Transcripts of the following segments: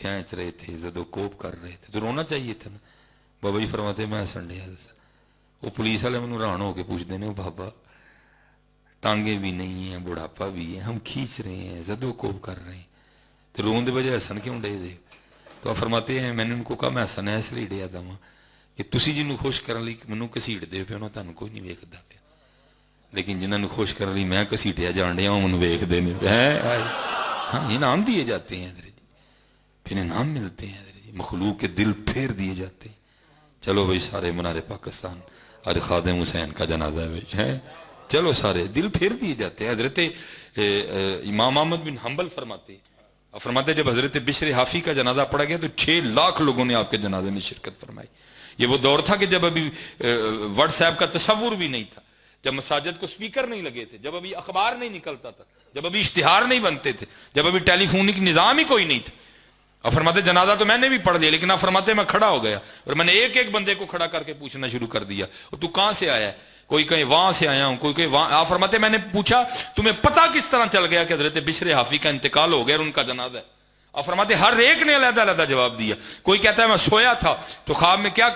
کھینچ رہے تھے، زد و کوب کر رہے تھے، تو رونا چاہیے تھا نا. بابا جی فرماتے میں سنڈے وہ پولیس والے مجھے ران ہو کے پوچھتے ہیں بابا ٹانگیں بھی نہیں ہیں، بڑھاپا بھی ہے، ہم کھینچ رہے ہیں، زد و کوب کر رہے ہیں، تو رون دے بجائے ہسن کیوں ڈے دے؟ تو آپ فرماتے ہیں میں نے ان کو کہا میں ہسن اس لیے ڈیا دا کہ تسی جنہوں خوش کرنے لی منوں کسیٹ دے پے ہو تمہیں کوئی نہیں ویکھدا پیا، لیکن جنہوں نے خوش کرنے لی میں کسیٹیا جان ڈیا ہوں منوں ویکھدے نہیں پے. ہاں انعام دیے جاتے ہیں حضرت جی، پھر انعام ملتے ہیں حضرت جی، مخلوق کے دل پھیر دیے جاتے ہیں. چلو بھائی سارے منار پاکستان آج خادم حسین کا جنازہ ہے بھائی ہے، چلو سارے دل پھیر دیے جاتے ہیں. حضرت امام احمد بن حنبل فرماتے جب حضرت بشر حافی کا جنازہ پڑا گیا تو 6 لاکھ لوگوں نے آپ کے جنازے میں شرکت فرمائی. یہ وہ دور تھا کہ جب ابھی واٹس ایپ کا تصور بھی نہیں تھا، جب مساجد کو سپیکر نہیں لگے تھے، جب ابھی اخبار نہیں نکلتا تھا، جب ابھی اشتہار نہیں بنتے تھے، جب ابھی ٹیلی فونک نظام ہی کوئی نہیں تھا. اور فرماتے جنازہ تو میں نے بھی پڑھ لیا، لیکن آپ فرماتے میں کھڑا ہو گیا اور میں نے ایک ایک بندے کو کھڑا کر کے پوچھنا شروع کر دیا اور تو کہاں سے آیا ہے؟ کوئی کہیں وہاں سے آیا ہوں، کوئی کہیں وہاں. آپ فرماتے میں نے پوچھا تمہیں پتہ کس طرح چل گیا کہ حضرت بشر حافی کا انتقال ہو گیا اور ان کا جنازہ ہے؟ آپ فرماتے ہر ایک نے علیحدہ علیحدہ جواب دیا. کوئی کہتا ہے میں سویا تھا تو خواب میں کیا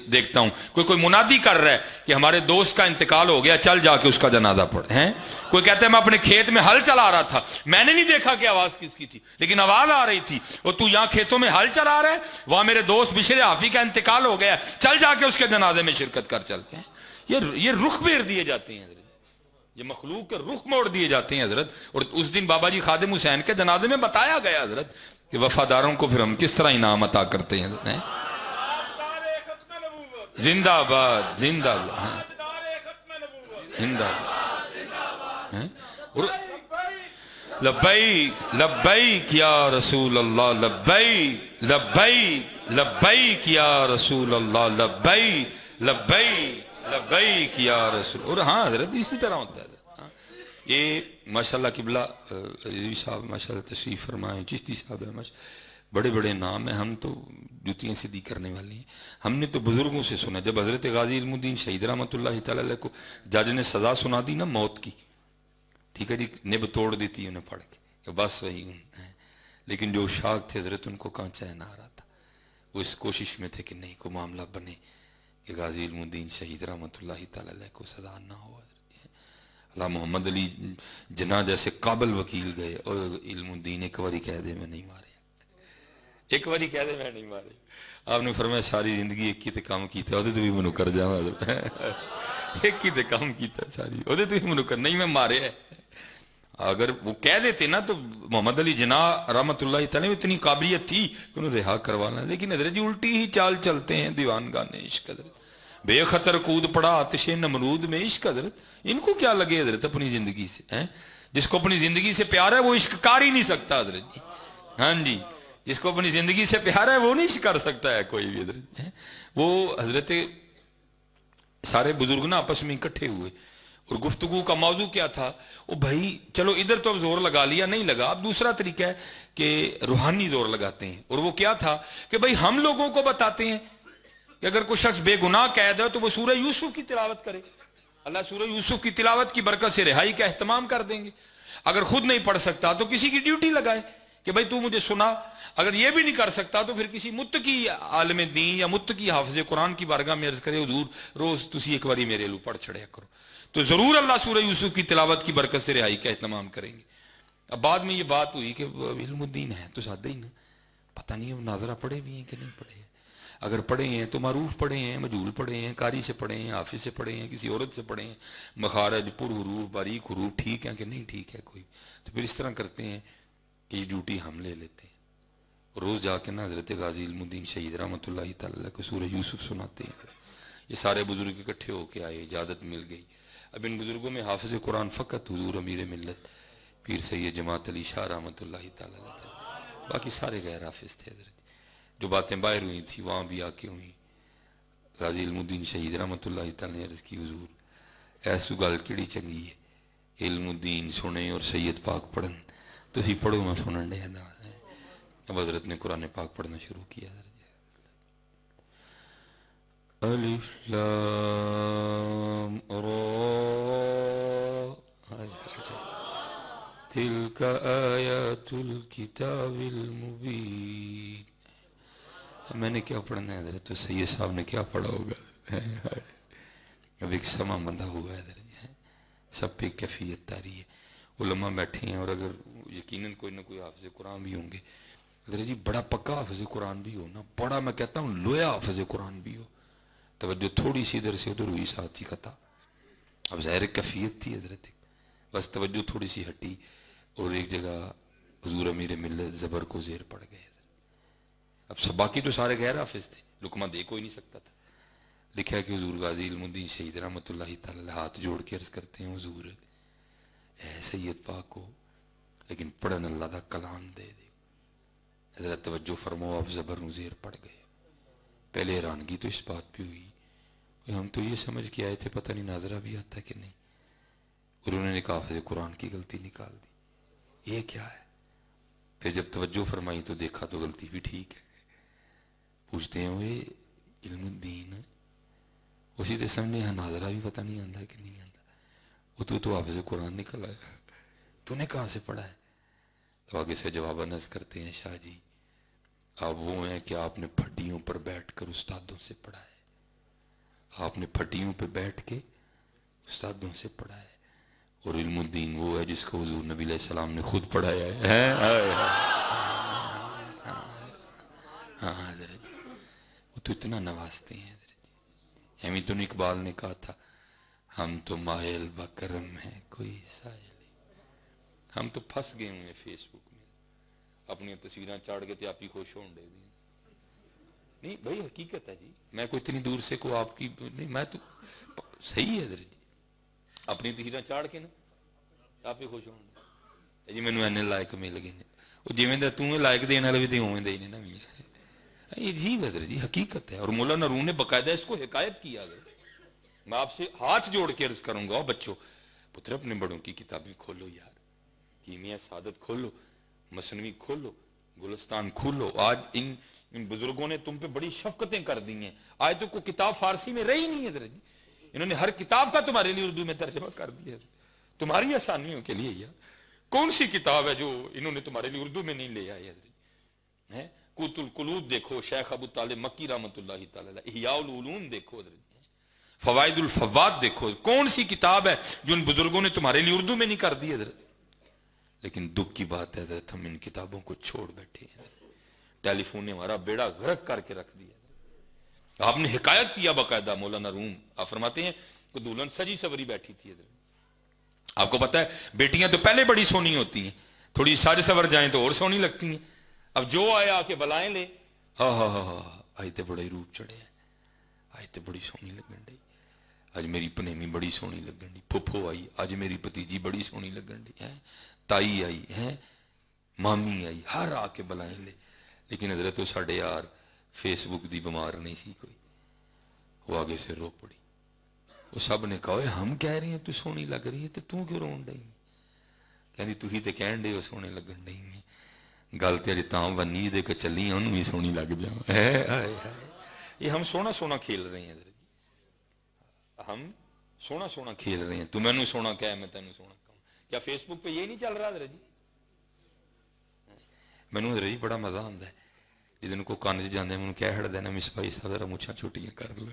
دیکھتا ہوں، کوئی منادی کر رہا ہے کہ ہمارے دوست کا انتقال ہو گیا چل جا کے اس کا جنازہ پڑھ ہیں. کوئی کہتا ہے میں اپنے کھیت میں ہل چلا رہا تھا، میں نے نہیں دیکھا کہ آواز کس کی تھی لیکن آواز آ رہی تھی، اور تو یہاں کھیتوں میں ہل چلا رہا ہے، وہاں میرے دوست بشر حافی کا انتقال ہو گیا چل جا کے اس کے جنازے میں شرکت کر. چل یہ رخ پھیر دیے جاتے ہیں حضرت، یہ مخلوق کے رخ موڑ دیے جاتے ہیں حضرت. اور اس دن بابا جی خادم حسین کے جنازے میں بتایا گیا حضرت کہ وفاداروں کو پھر ہم کس طرح انعام عطا کرتے ہیں. زندہ آباد زندہ آباد زندہ آباد. لبیک لبیک یا رسول اللہ، لبیک لبیک لبیک یا رسول اللہ، لبیک لبیک لبیک یا رسول. اور ہاں حضرت اسی طرح ہوتا ہے. یہ ماشاءاللہ قبلہ رضوی صاحب ماشاءاللہ تشریف فرمائیں، چشتی صاحب ہے بڑے بڑے نام ہیں. ہم تو جوتیاں سیدھی کرنے والے ہیں. ہم نے تو بزرگوں سے سنا، جب حضرت غازی علم الدین شہید رحمۃ اللہ تعالی علیہ کو جج نے سزا سنا دی نا موت کی، ٹھیک ہے جی، نب توڑ دیتی انہیں پڑھ کے کہ بس وہی لیکن جو شاک تھے حضرت ان کو کہاں چین آ رہا تھا، وہ اس کوشش میں تھے کہ نہیں کوئی معاملہ بنے کہ غازی علم الدین شہید رحمۃ اللہ تعالی علیہ کو سزا نہ ہو. اللہ محمد علی جناح جیسے قابل وکیل گئے اور علم الدین ایک باری کہہ دے میں نہیں مارے، ایک باری کہہ دے میں نہیں مارے. آپ نے فرمایا ساری زندگی ایک ہی تے کام کیتا ہے، تو بھی منو کر جاؤں ایک ہی تے کام کیتا ہے ساری، تو بھی منو کر نہیں میں مارے ہے. اگر وہ کہہ دیتے نا تو محمد علی جناح رحمۃ اللہ تعالی میں اتنی قابلیت تھی کہ انہوں رہا کروانا، لیکن حضرت جی الٹی ہی چال چلتے ہیں دیوان گانے عشق. حضرت بے خطر کود پڑا آتش نمرود میں عشق. حضرت ان کو کیا لگے حضرت اپنی زندگی سے؟ جس کو اپنی زندگی سے پیار ہے وہ عشق کر ہی نہیں سکتا حضرت جی. ہاں جی، جس کو اپنی زندگی سے پیار ہے وہ نہیں عشق کر سکتا ہے کوئی بھی حضرت. وہ حضرت سارے بزرگ نا آپس میں اکٹھے ہوئے اور گفتگو کا موضوع کیا تھا؟ وہ بھائی چلو ادھر تو اب زور لگا لیا نہیں لگا، اب دوسرا طریقہ ہے کہ روحانی زور لگاتے ہیں. اور وہ کیا تھا کہ بھائی ہم لوگوں کو بتاتے ہیں کہ اگر کوئی شخص بے گناہ قید ہے تو وہ سورہ یوسف کی تلاوت کرے، اللہ سورہ یوسف کی تلاوت کی برکت سے رہائی کا اہتمام کر دیں گے. اگر خود نہیں پڑھ سکتا تو کسی کی ڈیوٹی لگائے کہ بھائی تو مجھے سنا. اگر یہ بھی نہیں کر سکتا تو پھر کسی متقی عالم دین یا متقی حافظ قرآن کی بارگاہ میں عرض کرے حضور روز تسی ایک باری میرے لو پڑھ چھڑیا کرو، تو ضرور اللہ سورہ یوسف کی تلاوت کی برکت سے رہائی کا اہتمام کریں گے. اب بعد میں یہ بات ہوئی کہ علم الدین ہے تو سادہ ہی نا، پتہ نہیں اب ناظرہ پڑھے بھی ہیں کہ نہیں پڑھے ہیں. اگر پڑھے ہیں تو معروف پڑھے ہیں، مجہول پڑھے ہیں، قاری سے پڑھے ہیں، حافظ سے پڑھے ہیں، کسی عورت سے پڑھے ہیں، مخارج پر حروف باریک حروف ٹھیک ہیں کہ نہیں ٹھیک ہے کوئی، تو پھر اس طرح کرتے ہیں کہ یہ ڈیوٹی ہم لے لیتے ہیں. روز جا کے نا حضرت غازی علم الدین شہید رحمۃ اللہ تعالی کو سورہ یوسف سناتے ہیں. یہ سارے بزرگ اکٹھے ہو کے آئے، اجازت مل گئی. اب ان بزرگوں میں حافظ قرآن فقط حضور امیر ملت پیر سید جماعت علی شاہ رحمۃ اللہ تعالی تھے، باقی سارے غیر حافظ تھے. حضرت جو باتیں باہر ہوئی تھیں وہاں بھی آ کے ہوئیں. غازی علم الدین شہید رحمۃ اللہ تعالی نے عرض کی حضور ایسو گل کیڑی چنگی ہے، علم الدین سنے اور سید پاک پڑھن، تو اسی پڑھو میں سنن دے. اب حضرت نے قرآن پاک پڑھنا شروع کیا. الف لام را تلک آیات الکتاب المبین. میں نے کیا پڑھنا ہے حضرت؟ تو سید صاحب نے کیا پڑھا ہوگا؟ اب ایک سما بندہ ہوا ہے حضرت، سب پہ کیفیت تاری ہے. علماء بیٹھے ہیں اور اگر یقیناً کوئی نہ کوئی حافظ قرآن بھی ہوں گے حضرت جی، بڑا پکا حافظ قرآن بھی ہو نا، بڑا میں کہتا ہوں لویا حافظ قرآن بھی ہو، توجہ تھوڑی سی ادھر سے ادھر ہوئی ساتھ ہی قطع. اب ظاہر کیفیت تھی حضرت، بس توجہ تھوڑی سی ہٹی اور ایک جگہ حضور امیر ملت زبر کو زیر پڑ گئے. اب سب باقی تو سارے غیر حافظ تھے، لقمہ دے کوئی نہیں سکتا تھا. لکھا کہ حضور غازی علم الدین شہید رحمۃ اللہ تعالی ہاتھ جوڑ کے عرض کرتے ہیں حضور اے سید پاک کو لیکن پڑھن اللہ دا کلام دے دے. حضرت توجہ فرماؤ، اب زبر نو زیر پڑ گئے. پہلے حیرانگی تو اس بات پہ ہوئی، ہم تو یہ سمجھ کے آئے تھے پتہ نہیں ناظرہ بھی آتا کہ نہیں، اور انہوں نے کہا حافظ قرآن کی غلطی نکال دی، یہ کیا ہے؟ پھر جب توجہ فرمائی تو دیکھا تو غلطی بھی ٹھیک ہے. پوچھتے ہیں وہ علم الدین اسی تے سامنے یہاں ناظرہ بھی پتہ نہیں آتا کہ نہیں آتا، وہ تو حافظ قرآن نکل آیا، تو نے کہاں سے پڑھا ہے؟ تو آگے سے جواب نظر کرتے ہیں شاہ جی آپ وہ ہیں کہ آپ نے پھٹیوں پر بیٹھ کر استادوں سے پڑھا ہے، آپ نے پھٹیوں پہ بیٹھ کے استادوں سے پڑھا ہے، اور علم الدین وہ ہے جس کو حضور نبی علیہ السلام نے خود پڑھایا ہے. ہاں حضرت وہ تو اتنا نوازتے ہیں حضرت. ہمیں تو اقبال نے کہا تھا ہم تو مائل بکرم ہیں کوئی سائل. ہم تو پھنس گئے ہوئے ہیں فیس بک میں، اپنی تصویریں چاڑ کے تے آپ ہی خوش ہون دے دی. نہیں بھائی حقیقت ہے جی، میں کوئی اتنی دور سے کو آپ کی نہیں، میں تو صحیح ہے حضرت جی، اپنی تصویریں چاڑ کے نا آپ ہی خوش ہون دے جی. مینوں اینے لائک مل گئے نے، وہ جویں دا توں لائک دین والے بھی تے اوویں دے ہی نے نا. یہ عجیب حضرت جی حقیقت ہے. اور مولانا روم نے باقاعدہ اس کو حکایت کیا ہے. میں آپ سے ہاتھ جوڑ کے عرض کروں گا بچوں پتر اپنے بڑوں کی کتابیں کھولو یار، کیمیا سعادت کھولو، مثنوی کھولو، گلستان کھولو. آج ان بزرگوں نے تم پہ بڑی شفقتیں کر دی ہیں. آج تو کوئی کتاب فارسی میں رہی نہیں ہے حضرت جی، انہوں نے ہر کتاب کا تمہارے لیے اردو میں ترجمہ کر دیا ہے تمہاری آسانیوں کے لیے. یار کون سی کتاب ہے جو انہوں نے تمہارے لیے اردو میں نہیں لے آئی حضرت؟ ہے قوت القلوب دیکھو شیخ ابو طالب مکی رحمۃ اللہ تعالی، احیاء العلوم دیکھو حضرت، فوائد الفواد دیکھو. کون سی کتاب ہے جو ان بزرگوں نے تمہارے لیے اردو میں نہیں کر دی حضرت؟ لیکن دکھ کی بات ہے حضرت ہم ان کتابوں کو چھوڑ بیٹھے ہیں. ٹیلی فون نے ہمارا بیڑا غرق کر کے رکھ دیا. آپ نے حکایت کیا باقاعدہ مولانا روم، آپ فرماتے ہیں کہ دلہن سجی سوری بیٹھی تھی حضرت. آپ کو پتا ہے بیٹیاں تو پہلے بڑی سونی ہوتی ہیں، تھوڑی سج سور جائیں تو اور سونی لگتی ہیں. اب جو آیا آ کے بلائیں لے، ہاں ہاں ہاں ہاں آج تو بڑا ہی روپ چڑھے ہے، آج تو بڑی سونی لگن ڈی، اج میری پنیمی بڑی سونی لگن ڈی، پھپھو آئی اج میری بتیجی بڑی سونی لگن ڈی ہے، تائی آئی ہے، مامی آئی، ہر آ کے بلائیں لے. لیکن حضرت تو ساڈے یار فیس بک دی بیمار نہیں سی کوئی، وہ آگے سے رو پڑی. وہ سب نے کہا ہم کہہ رہے ہیں تو سونی لگ رہی ہے تو کیوں رون ڈئی؟ کہندی تھی تے کہن ڈے ہو سونے لگن ڈئی میں، گل تے اج تاں ونی دے کے چلی انہوں بھی سونی لگ جاواں. یہ ہم سونا سونا کھیل رہے ہیں حضرت، ہم سونا سونا کھیل رہے ہیں. تو میں نے سونا کہا میں تینوں سونا کہوں. کیا فیس بک پہ یہ نہیں چل رہا حضرت جی؟ مینوں حضرت جی بڑا مزہ آتا ہے جدن کو کان چ جانے مجھے کہہ ہٹ دینا مس بھائی صاحب ذرا مچھاں چھوٹیاں کر لو.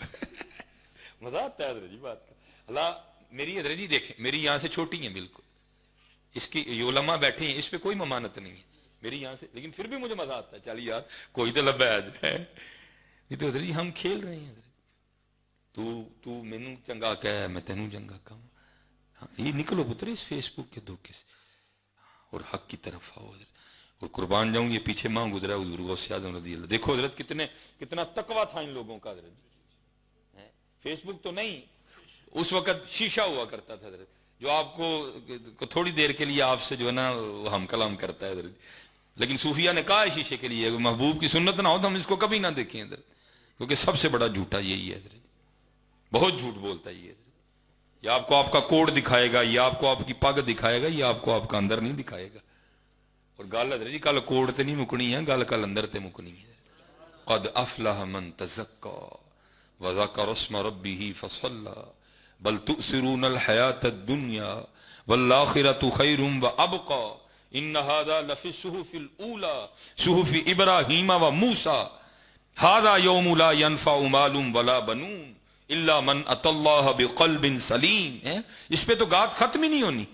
مزہ آتا ہے حضرت جی بات کا. اللہ میری حضرت جی دیکھیں میری یہاں سے چھوٹی ہیں بالکل، اس کی علماء بیٹھے ہیں اس پہ کوئی ممانت نہیں ہے میری یہاں سے، لیکن پھر بھی مجھے مزہ آتا ہے. چل یار کوئی تو لبا ہے نہیں تو حضرت جی ہم کھیل رہے ہیں حضرت. تو مینوں چنگا کہہ میں تینوں چنگا کہوں. ہاں یہ نکلو پتر اس فیس بک کے دھوکے سے اور حق کی طرف آؤ حضرت. اور قربان جاؤں یہ پیچھے ماں گزرا حضور غوث اعظم رضی اللہ. دیکھو حضرت کتنا تقویٰ تھا ان لوگوں کا حضرت. فیس بک تو نہیں، اس وقت شیشہ ہوا کرتا تھا حضرت جو آپ کو تھوڑی دیر کے لیے آپ سے جو ہے نا ہم کلام کرتا ہے حضرت. لیکن صوفیہ نے کہا ہے شیشے کے لیے محبوب کی سنت نہ ہو تو ہم اس کو کبھی نہ دیکھیں حضرت، کیونکہ سب سے بڑا جھوٹا یہی ہے حضرت. بہت جھوٹ بولتا ہے یہ حضرت. یہ آپ کو آپ کا کوڈ دکھائے گا، یہ آپ کو آپ کی پگ دکھائے گا، یہ آپ کو آپ کا اندر نہیں دکھائے گا. اور گل حضرت جی کل کوڑ تے نہیں مکنی ہے، گل کل اندر تے مکنی ہے. قد افلح من تزکا وذکر اسم ربہ فصلی بل تؤثرون الحیاۃ الدنیا والآخرۃ خیر وابقی ان ھذا لفی الصحف الاولی صحف ابراہیم وموسیٰ ھذا یوم لا ینفع مال ولا بنون الا من اتی اللہ بقلب سلیم. اس پہ تو گات ختم ہی نہیں ہونی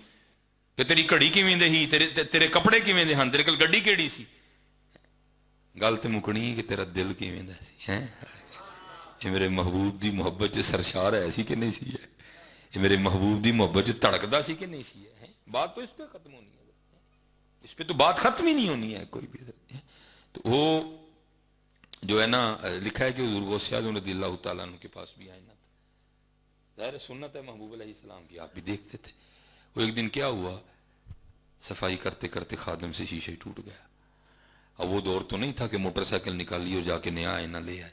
کہ تیری گھڑی کیویں دے ہی, تیرے کپڑے کیویں دے ہن, تیرے کول گڈی کیڑی سی. گل تے مکنی کہ تیرا دل کیویں دا سی. یہ میرے محبوب دی محبت چ سرشار ہے سی کہ نہیں سی ہے, یہ میرے محبوب دی محبت چ تڑکدا سی کہ نہیں سی ہے. بات تو اس پہ ختم ہونی ہے, اس پہ تو بات ختم ہی نہیں ہونی ہے کوئی بھی. تو وہ جو ہے نا لکھا ہے کہ حضور غوث اعظم رضی اللہ تعالیٰ عنہ کے پاس بھی آئینہ تھا. ظاہر سنت ہے محبوب علیہ السلام کی, آپ بھی دیکھتے تھے. وہ ایک دن کیا ہوا, صفائی کرتے کرتے خادم سے شیشہ ٹوٹ گیا. اب وہ دور تو نہیں تھا کہ موٹر سائیکل نکالی اور جا کے نیا آئینہ لے آئے.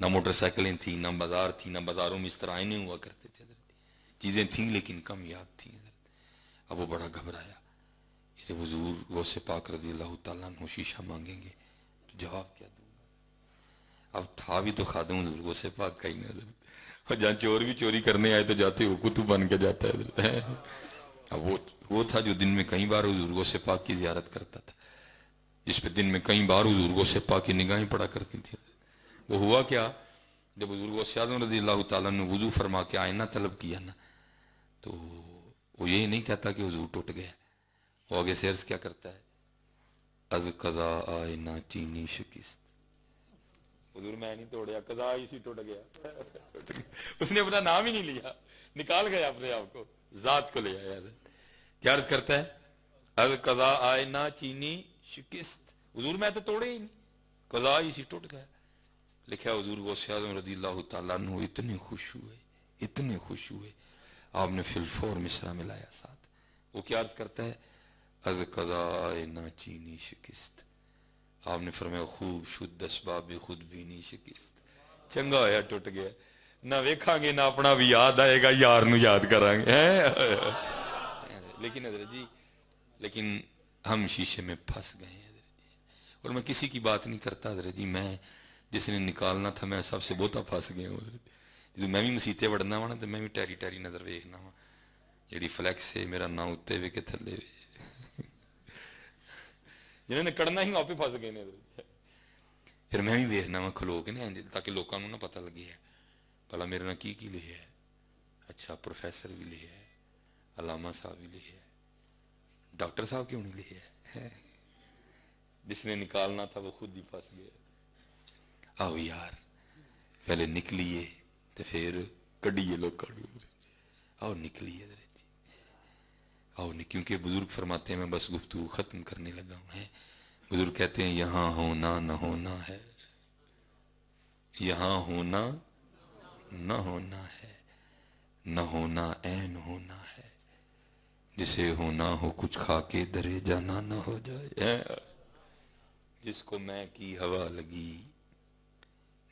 نہ موٹر سائیکلیں تھیں, نہ بازار تھی, نہ بازاروں میں اس طرح آئینے ہوا کرتے تھے. چیزیں تھیں لیکن کم یاد تھیں. اب وہ بڑا گھبرایا کہ جب حضور غوث پاک رضی اللہ تعالیٰ عنہ شیشہ مانگیں گے تو جواب کیا دوں گا. اب تھا بھی تو خادم حضور غوث پاک کا ہی نظر, اور جہاں چور بھی چوری کرنے آئے تو جاتے ہو کتب بن کے جاتا ہے. اب وہ تھا جو دن میں کئی بار حضور غوث پاک کی زیارت کرتا تھا, جس پہ دن میں کئی بار حضور غوث پاک کی نگاہیں پڑا کرتی تھی. وہ ہوا کیا, جب حضور غوث اعظم رضی اللہ تعالیٰ نے وضو فرما کے آئینہ طلب کیا نا, تو وہ یہ نہیں کہتا کہ حضور ٹوٹ گیا. وہ آگے سے عرض کیا کرتا ہے, از قضا آئینہ چینی شکست. حضور میں نہیں توڑیا, قضا اسی ٹوٹ گیا. اس نے اپنا نام ہی نہیں لیا, نکال گیا اپنے آپ کو, ذات کو لے آیا. کیا عرض کرتا ہے, از قضا آئینہ چینی شکست. حضور میں تو توڑے ہی نہیں, قضا اسی ٹوٹ گیا. لکھا حضور غوث اعظم رضی اللہ تعالیٰ عنہ اتنے خوش ہوئے, اتنے خوش ہوئے, آپ نے فی الفور مصرع ملایا ساتھ. وہ کیا عرض کرتا ہے, از قضاء نہ چینی شکست. آپ نے فرمایا خوب شد اسباب خود بھی نہیں شکست. چنگا ہویا ٹوٹ گیا, نہ ویکھاں گے نہ اپنا بھی یاد آئے گا, یار نو یاد کریں گے. لیکن حضرت جی, لیکن ہم شیشے میں پھنس گئے ہیں حضرت جی. اور میں کسی کی بات نہیں کرتا حضرت جی, میں جس نے نکالنا تھا میں سب سے بہتا پھنس گیا ہوں. جدو میں بھی مسیتے وڑنا وا نا تو میں بھی ٹیری ٹیری نظر ویکھنا وا, جیڑی فلیکس ہے میرا نام اتنے وے کے تھلے وے. جنہوں نے کڑنا ہی آپ پھنس گئے نے. پھر میں بھی ویکھنا وا کھلو کے نا, تاکہ لوگوں کو نہ پتہ لگے ہے بھلا میرے نال کی لکھیا ہے. اچھا پروفیسر بھی لکھیا ہے, علامہ صاحب بھی لکھیا ہے, ڈاکٹر صاحب کیوں نہیں لکھیا ہے. جس نے نکالنا تھا وہ خود ہی پھنس گیا. آؤ یار پہلے نکلیے تو پھر کڈیے لوگ کاڑو. آؤ نکلیے حضرت جی, آؤ کیونکہ بزرگ فرماتے ہیں, میں بس گفتگو ختم کرنے لگا ہوں. بزرگ کہتے ہیں یہاں ہونا نہ ہونا ہے, یہاں ہونا نہ ہونا ہے, نہ ہونا عین ہونا ہے. جسے ہونا ہو کچھ کھا کے درے جانا نہ ہو جائے. جس کو میں کی ہوا لگی,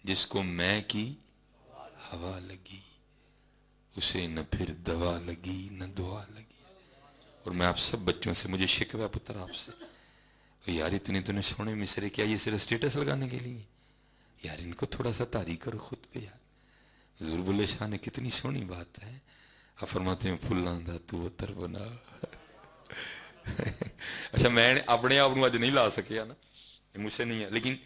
جس کو میں کی ہوا لگی, اسے نہ پھر دوا لگی نہ دعا لگی. اور میں آپ سب بچوں سے, مجھے شکوہ پتر آپ سے, یار اتنے تو نے سونے مصرے, کیا یہ صرف سٹیٹس لگانے کے لیے؟ یار ان کو تھوڑا سا تاریخ کرو خود پہ یار. حضور بلے شاہ نے کتنی سونی بات ہے, آپ فرماتے ہیں پھلاں دا تو اتر بنا. اچھا میں اپنے آپ کو اج نہیں لا سکیا نا, مجھ سے نہیں ہے, لیکن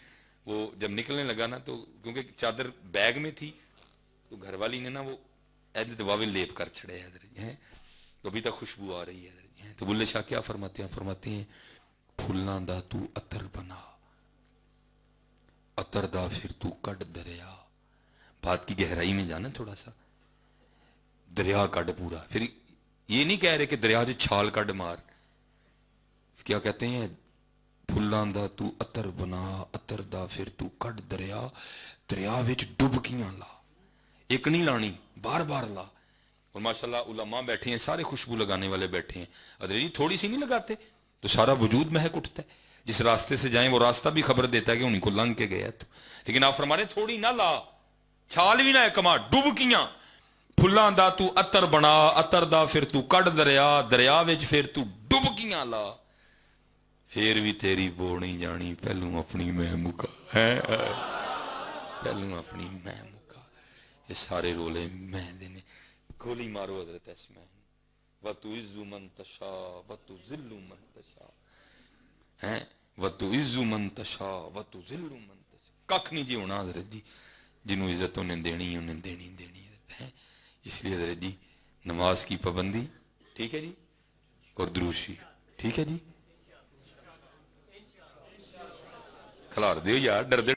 وہ جب نکلنے لگا نا تو کیونکہ چادر بیگ میں تھی تو گھر والی نے نا وہ ایسے واوے لیپ کر چھڑے ہیں, تو ابھی تک خوشبو آ رہی ہے. تو بلے شاہ کیا فرماتے ہیں, فرماتے ہیں پھلاں دا تو عطر بنا, عطر دا پھر تو کڈ دریا. بات کی گہرائی میں جانا تھوڑا سا, دریا کڈ پورا. پھر یہ نہیں کہہ رہے کہ دریا جو چھال کڈ مار, کیا کہتے ہیں پھلاں دا تو عطر بنا, عطر دا پھر تو کڈ دریا, دریا وچ ڈبکیاں لا, ایک نہیں لانی بار بار لا. اور ماشاءاللہ علماء بیٹھے ہیں, سارے خوشبو لگانے والے بیٹھے ہیں. ادھر جی تھوڑی سی نہیں لگاتے تو سارا وجود مہک اٹھتا ہے. جس راستے سے جائیں وہ راستہ بھی خبر دیتا ہے کہ انہیں کو لنگ کے گیا تو. لیکن آپ فرما رہے تھوڑی نہ لا, چھال بھی نہ کما, ڈبکیاں. پھلاں دا تو عطر بنا, عطر دا پھر تو کڈ دریا, دریا وچ پھر تو ڈبکیاں لا. پھر بھی تیری بو نہیں جانی, پہلوں اپنی میں مکا ہے, پہلوں اپنی میں مکا. یہ سارے رولے میں دینے. گولی مارو حضرت اسماعیل, وتعز من تشاء وتذل من تشاء ہیں وتعز من تشاء وتذل من تشاء ککھ نہیں جی ہونا حضرت جی جنہوں عزت انہیں دینی ہے اس لیے حضرت جی نماز کی پابندی ٹھیک ہے جی اور درود شریف ٹھیک ہے جی کھلار دیو یار ڈر دے